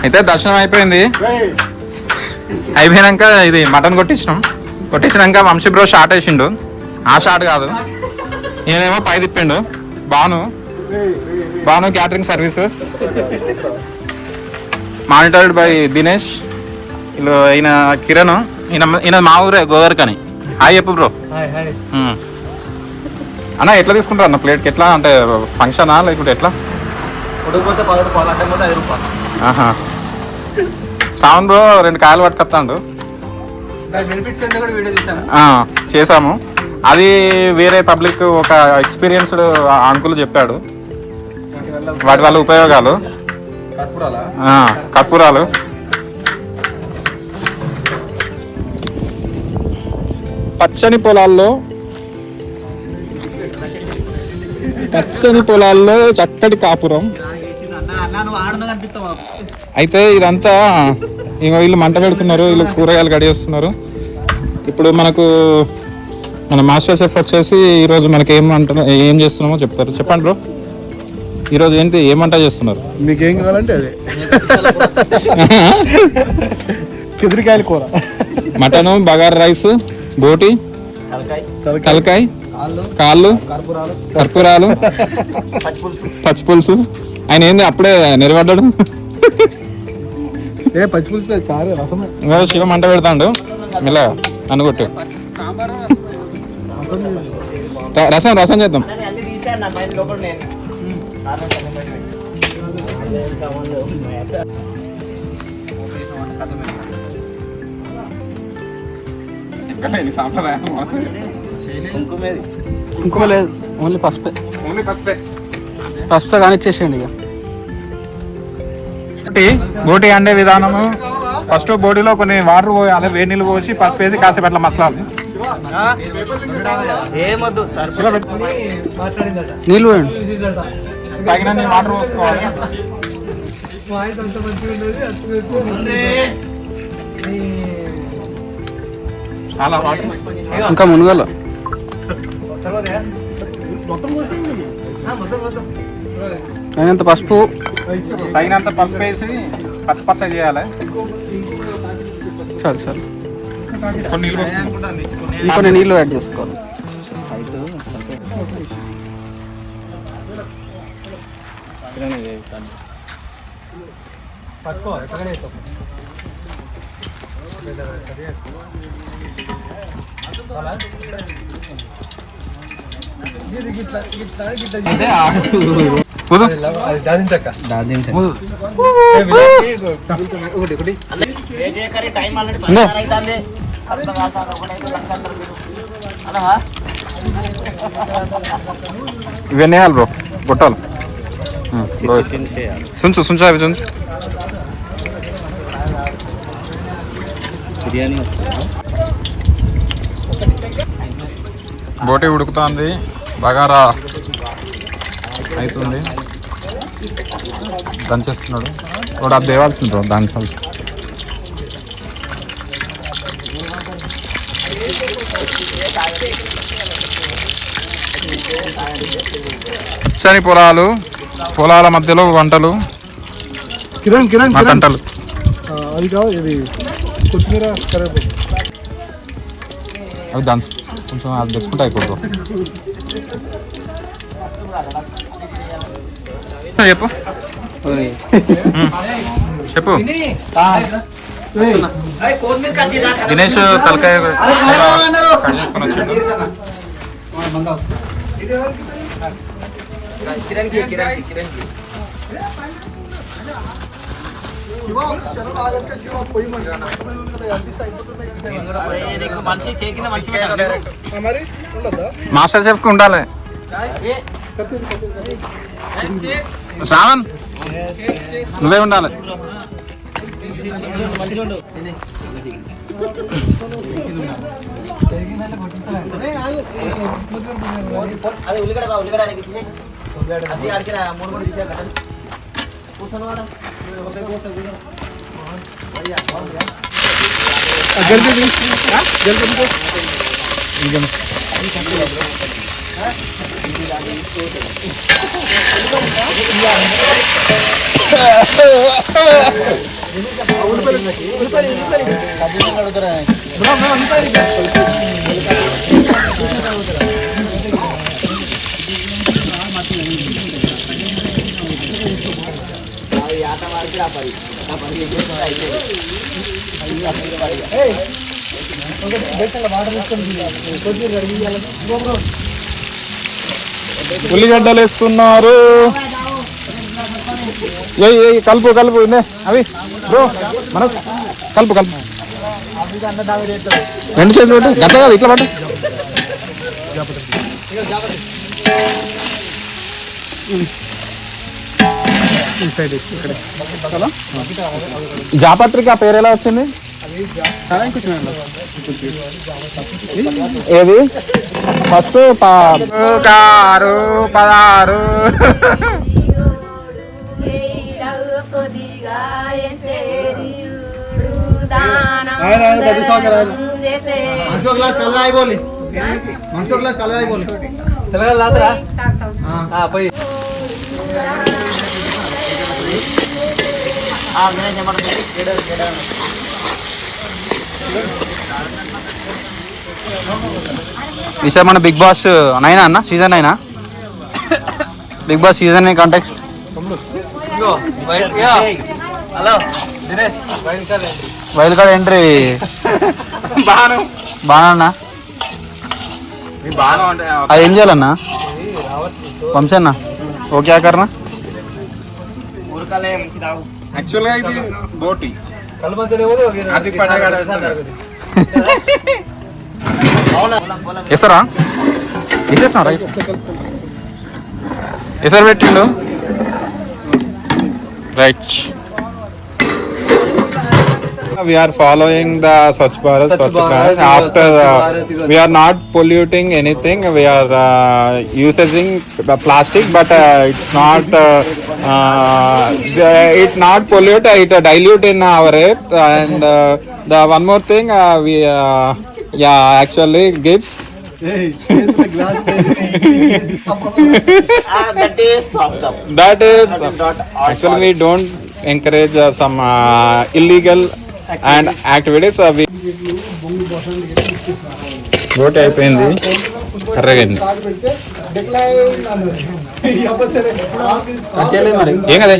అయితే దర్శనం అయిపోయింది. అయిపోయినాక ఇది మటన్ కొట్టించినాక వంశీ బ్రో షార్ట్ వేసిండు. ఆ షార్ట్ కాదు, ఈయనేమో పై తిప్పిండు. Bhanu catering services monitored by Dinesh. వీళ్ళు ఈయన కిరణ్, ఈయన మా ఊరే గోదర్కని. హాయ్ చెప్పు బ్రో. అన్న ఎట్లా తీసుకుంటారు అన్న ప్లేట్కి? ఎట్లా అంటే ఫంక్షనా లేకుంటే ఎట్లా? శ్రావణ్ బ్రో 2 కాయలు పట్టుకొస్తాడు. చేసాము. అది వేరే పబ్లిక్ ఒక ఎక్స్పీరియన్స్డ్ అంకుల్ చెప్పాడు, వాటి వల్ల ఉపయోగాలు. కర్పూరాలు పచ్చని పొలాల్లో చక్కటి కాపురం. అయితే ఇదంతా వీళ్ళు మంట పెడుతున్నారు, వీళ్ళు కూరగాయలు కడిగేస్తున్నారు. ఇప్పుడు మనకు మన మాస్టర్ షెఫ్ వచ్చేసి ఈరోజు మనకి ఏం చేస్తున్నామో చెప్తారు. చెప్పండి బ్రో, ఈరోజు ఏంటి ఏం వంట చేస్తున్నారు? మీకేం కావాలంటే అదే. కిదిరికాయల కూర, మటను, బగారా రైస్, బోటి, తలకాయ, కాళ్ళు, కర్పూరాలు, పచ్చిపులుసు. ఆయన ఏంది అప్పుడే నిలబడ్డాడు? పచ్చిపులుసు చాలా రసమే. శివ మంట పెడతాడు ఇలా అనుకొట్టు. రసం చేద్దాం. కుంకుమ లేదు, ఓన్లీ పసుపే. పసుపే కానీ ఇచ్చేసేయండి. ఇక బోటి అండే విధానము, ఫస్ట్ బోటిలో కొన్ని వాటర్ పోయాలి, వేడి నీళ్ళు పోసి పసుపు వేసి కాసేపు అట్లా మసలాలి. నీళ్ళు వేయండి, తగినన్ని వాటర్ పోసుకోవాలి. చాలా వాటర్, ఇంకా మునగల. తగినంత పసుపు వేసి పచ్చ చేయాలి. చాలు చాలు. కొన్ని నీళ్ళు యాడ్ చేసుకోవాలి. ఇవన్నీ వేయాలి బ్రో, గొట్టాలు. సుంచు అవి చుంచు. బోటి ఉడుకుతుంది, బగారా అవుతుంది, దంచేస్తున్నాడు. వాడు అది దేవాల్సింది బ్రో, దంచాల్సి. పచ్చని పొలాల మధ్యలో వంటలు, వంటలు. అది కాదు, ఇది కొత్తిమీర, కరివేపాకు. అవి దంచు కొంచెం, అది తెచ్చుకుంటే అయిపోతుంది. చెప్పు దినేష్ తలకాయ కట్ చేసుకొని వచ్చిండు. మాస్టర్ షెఫ్ కి ఉండాలి. శ్రావణ్ నువ్వే ఉండాలి. ఉల్లిగడ్డలు వేస్తున్నారు. కలుపు కలుపు అవి బ్రో మన కలుపు కలుపు రెండు చేతులు పెట్టు గట్ల కాదు ఇట్లా పట్టు. జాపత్రికి ఆ పేరు ఎలా వచ్చింది? ఏది ఫస్ట్ 16 ఈసారి మన బిగ్ బాస్ 9 అన్న season 9 Bigg Boss season context wild card entry బాగా అది ఏం చేయాలన్నా వంశన్న ఓకే ఆకరణ యాక్చువల్గా ఇది బోటి అది ఎసరా ఇచ్చేస్తాం రైస్ ఎసరు పెట్టిండు right. We are following the Swachh Bharat. After we are not polluting anything. We are using the plastic, but it's not. It not pollute. It dilute in our earth. And the one more thing, we actually gives. That is actually we don't encourage some illegal and activities. రోటీ అయిపోయింది కర్రగైంది ఏం కదా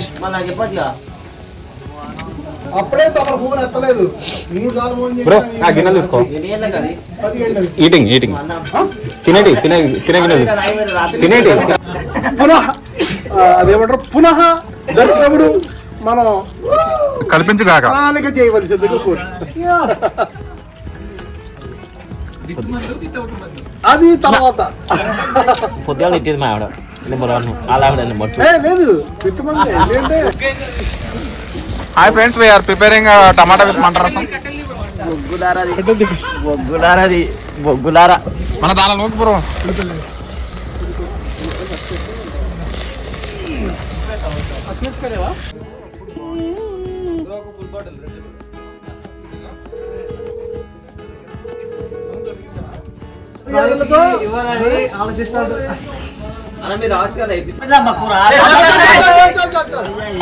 bro ఆ గిన్నెలు తీసుకో. Eating తినేటి అదేమంటారు పునః దర్శనముడు మనం కల్పించు కాక ప్రణాళిక చేయవలసింది. అది తర్వాత లేదు. Hi friends, we're preparing tomato with మంట రసం. మన దాని నూకి బ్రో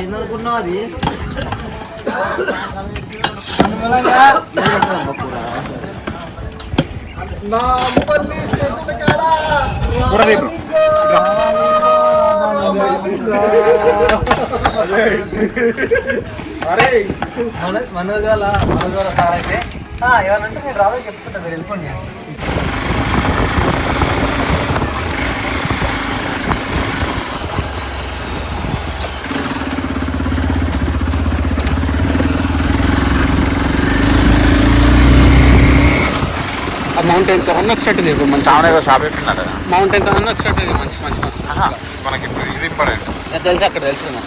ఏమనుకున్నావు అది మనోజ్ వాళ్ళ సార్ అయితే ఏమనంటే నేను రావే చెప్తుంటా, మీరు వెళ్ళిపోండి. మౌంటైన్స్ అన్నొచ్చినట్టు ఇప్పుడు మంచి షాప్ పెట్టినారు. మౌంటైన్స్ అన్నొచ్చినట్టు మంచి మంచి మనకి ఇది ఇంపార్టెంట్ తెలుసు, అక్కడ తెలుసు కదా.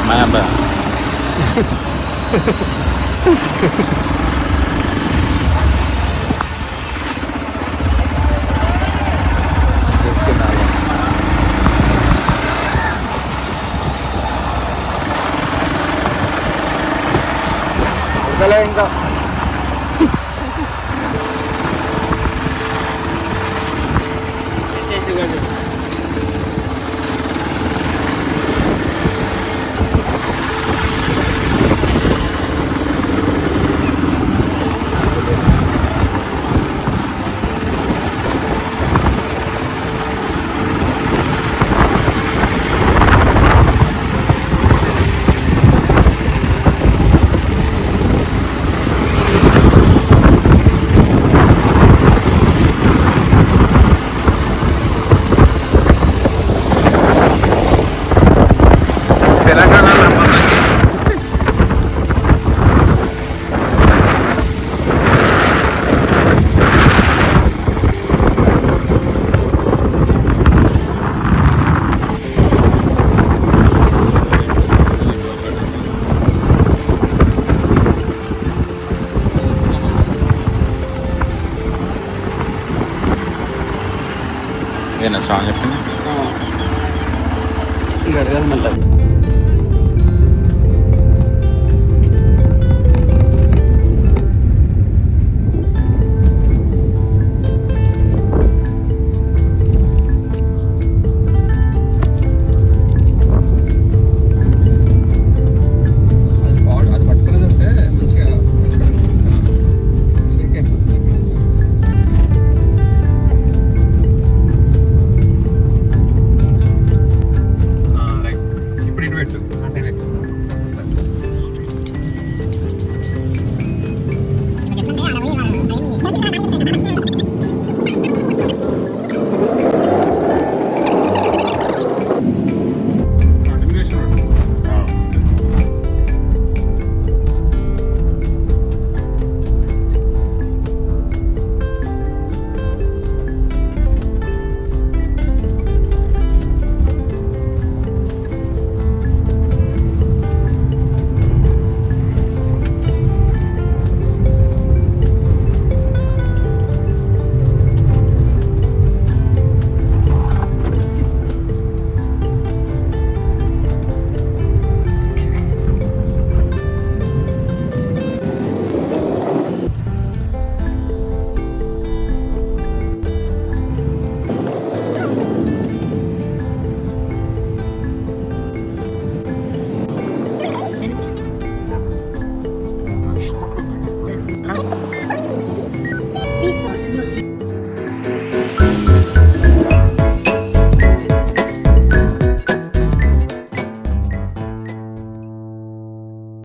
మా అబ్బాయి ఇంకా ఏనా స్ట్రాంగ్ చెప్పింది ఇంకా అడగాలి మళ్ళీ